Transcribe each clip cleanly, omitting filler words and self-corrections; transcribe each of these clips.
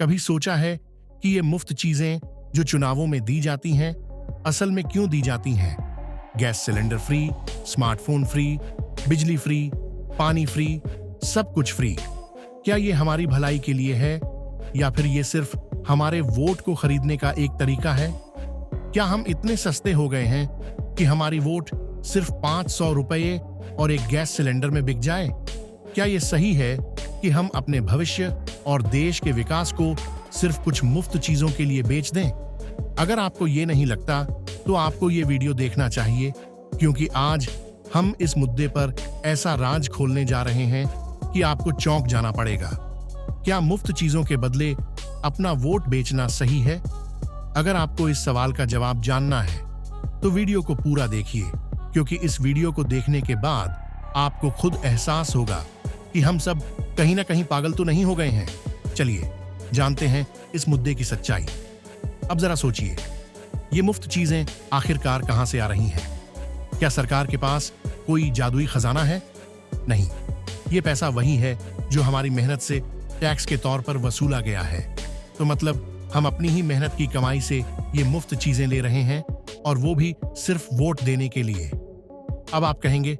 कभी सोचा है कि ये मुफ्त चीजें जो चुनावों में दी जाती हैं, असल में क्यों दी जाती हैं? Gas cylinder free, smartphone free, बिजली फ्री, पानी फ्री, सब कुछ फ्री। क्या ये हमारी भलाई के लिए है या फिर ये सिर्फ हमारे वोट को खरीदने का एक तरीका है? क्या हम इतने सस्ते हो गए हैं कि हमारी वोट सिर्फ 500 रुपये और एक गैस सिलेंडर में बिक जाए? क्या ये सही है कि हम अपने भविष्य और देश के विकास को सिर्फ कुछ मुफ्त चीजों के लिए बेच दें? अगर आपको ये नहीं लगता तो आपको ये वीडियो देखना चाहिए, क्योंकि आज हम इस मुद्दे पर ऐसा राज खोलने जा रहे हैं कि आपको चौंक जाना पड़ेगा। क्या मुफ्त चीजों के बदले अपना वोट बेचना सही है? अगर आपको इस सवाल का जवाब जानना है तो वीडियो को पूरा देखिए, क्योंकि इस वीडियो को देखने के बाद आपको खुद एहसास होगा कि हम सब कहीं ना कहीं पागल तो नहीं हो गए हैं। चलिए जानते हैं इस मुद्दे की सच्चाई। अब जरा सोचिए, ये मुफ्त चीजें आखिरकार कहां से आ रही हैं? क्या सरकार के पास कोई जादुई खजाना है? नहीं, ये पैसा वही है जो हमारी मेहनत से टैक्स के तौर पर वसूला गया है। तो मतलब हम अपनी ही मेहनत की कमाई से ये मुफ्त चीजें ले रहे हैं, और वो भी सिर्फ वोट देने के लिए। अब आप कहेंगे,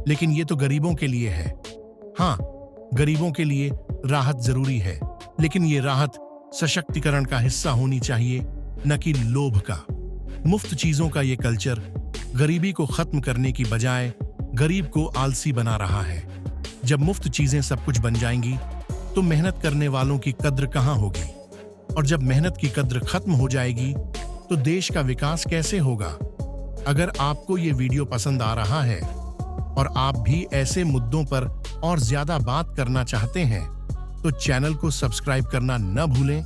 लेकिन ये तो गरीबों के लिए है। हाँ, गरीबों के लिए राहत जरूरी है, लेकिन ये राहत सशक्तिकरण का हिस्सा होनी चाहिए, न कि लोभ का। मुफ्त चीजों का ये कल्चर गरीबी को खत्म करने की बजाय गरीब को आलसी बना रहा है। जब मुफ्त चीजें सब कुछ बन जाएंगी तो मेहनत करने वालों की कद्र कहां होगी? और जब मेहनत की कद्र खत्म हो जाएगी तो देश का विकास कैसे होगा? अगर आपको ये वीडियो पसंद आ रहा है और आप भी ऐसे मुद्दों पर और ज्यादा बात करना चाहते हैं तो चैनल को सब्सक्राइब करना न भूलें,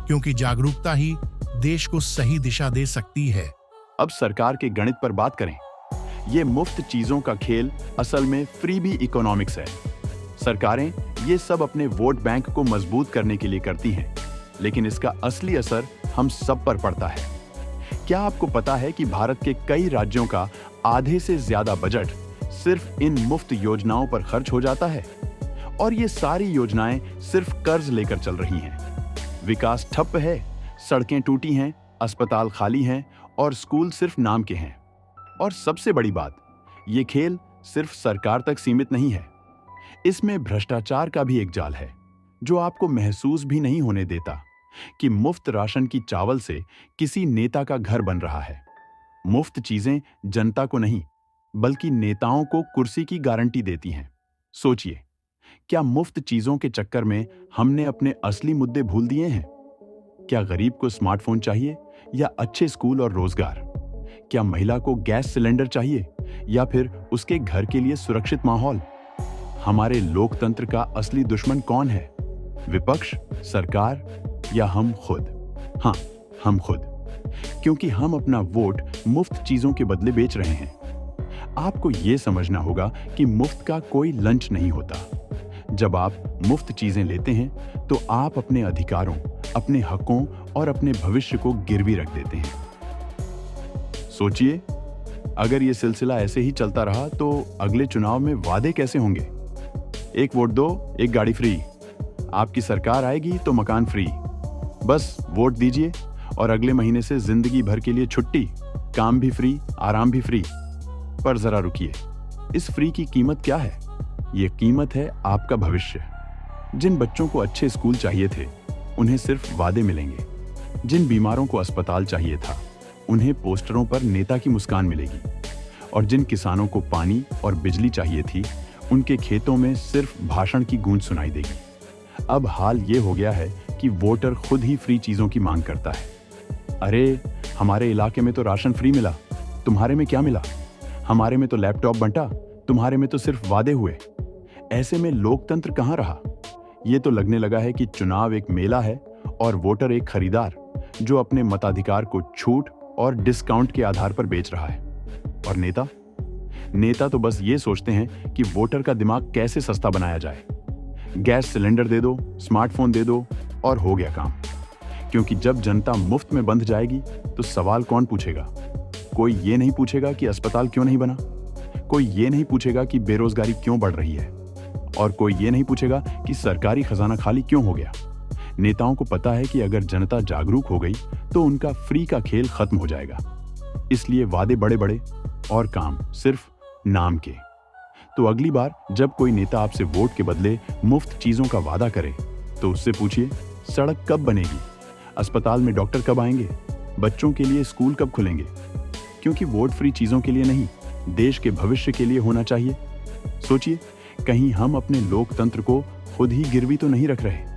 क्योंकि जागरूकता ही देश को सही दिशा दे सकती है। अब सरकार के गणित पर बात करें। ये मुफ्त चीजों का खेल असल में फ्रीबी इकोनॉमिक्स है। सरकारें ये सब अपने वोट बैंक को मजबूत करने के लिए करती हैं, लेकिन इसका असली असर हम सब पर पड़ता है। क्या आपको पता है कि भारत के कई राज्यों का आधे से ज्यादा बजट सिर्फ इन मुफ्त योजनाओं पर खर्च हो जाता है? और ये सारी योजनाएं सिर्फ कर्ज लेकर चल रही हैं। विकास ठप है, सड़कें टूटी हैं, अस्पताल खाली हैं और स्कूल सिर्फ नाम के हैं। और सबसे बड़ी बात, ये खेल सिर्फ सरकार तक सीमित नहीं है। इसमें भ्रष्टाचार का भी एक जाल है, जो आपको महसूस भी नहीं होने देता कि मुफ्त राशन की चावल से किसी नेता का घर बन रहा है। मुफ्त चीजें जनता को नहीं, बल्कि नेताओं को कुर्सी की गारंटी देती हैं। सोचिए, क्या मुफ्त चीजों के चक्कर में हमने अपने असली मुद्दे भूल दिए हैं? क्या गरीब को स्मार्टफोन चाहिए या अच्छे स्कूल और रोजगार? क्या महिला को गैस सिलेंडर चाहिए या फिर उसके घर के लिए सुरक्षित माहौल? हमारे लोकतंत्र का असली दुश्मन कौन है? विपक्ष, सरकार या हम खुद? हाँ, हम खुद, क्योंकि हम अपना वोट मुफ्त चीजों के बदले बेच रहे हैं। आपको यह समझना होगा कि मुफ्त का कोई लंच नहीं होता। जब आप मुफ्त चीजें लेते हैं तो आप अपने अधिकारों, अपने हकों और अपने भविष्य को गिरवी रख देते हैं। सोचिए, अगर यह सिलसिला ऐसे ही चलता रहा तो अगले चुनाव में वादे कैसे होंगे? एक वोट दो, एक गाड़ी फ्री। आपकी सरकार आएगी तो मकान फ्री। बस वोट दीजिए और अगले महीने से जिंदगी भर के लिए छुट्टी, काम भी फ्री, आराम भी फ्री। पर जरा रुकिए, इस फ्री की कीमत क्या है? ये कीमत है आपका भविष्य। जिन बच्चों को अच्छे स्कूल चाहिए थे, उन्हें सिर्फ वादे मिलेंगे। जिन बीमारों को अस्पताल चाहिए था, उन्हें पोस्टरों पर नेता की मुस्कान मिलेगी। और जिन किसानों को पानी और बिजली चाहिए थी, उनके खेतों में सिर्फ भाषण की गूंज सुनाई देगी। अब हाल ये हो गया है कि वोटर खुद ही फ्री चीजों की मांग करता है। अरे, हमारे इलाके में तो राशन फ्री मिला, तुम्हारे में क्या मिला? हमारे में तो लैपटॉप बंटा, तुम्हारे में तो सिर्फ वादे हुए। ऐसे में लोकतंत्र कहां रहा? ये तो लगने लगा है कि चुनाव एक मेला है और वोटर एक खरीदार, जो अपने मताधिकार को छूट और डिस्काउंट के आधार पर बेच रहा है। और नेता तो बस ये सोचते हैं कि वोटर का दिमाग कैसे सस्ता बनाया जाए। गैस सिलेंडर दे दो, स्मार्टफोन दे दो और हो गया काम। क्योंकि जब जनता मुफ्त में बंध जाएगी तो सवाल कौन पूछेगा? कोई ये नहीं पूछेगा कि अस्पताल क्यों नहीं बना, कोई ये नहीं पूछेगा कि बेरोजगारी क्यों बढ़ रही है, और कोई ये नहीं पूछेगा कि सरकारी खजाना खाली क्यों हो गया। नेताओं को पता है कि अगर जनता जागरूक हो गई तो उनका फ्री का खेल खत्म हो जाएगा। इसलिए वादे बड़े बड़े और काम सिर्फ नाम के। तो अगली बार जब कोई नेता आपसे वोट के बदले मुफ्त चीजों का वादा करे तो उससे पूछिए, सड़क कब बनेगी, अस्पताल में डॉक्टर कब आएंगे, बच्चों के लिए स्कूल कब खुलेंगे। क्योंकि वोट फ्री चीजों के लिए नहीं, देश के भविष्य के लिए होना चाहिए। सोचिए, कहीं हम अपने लोकतंत्र को खुद ही गिरवी तो नहीं रख रहे।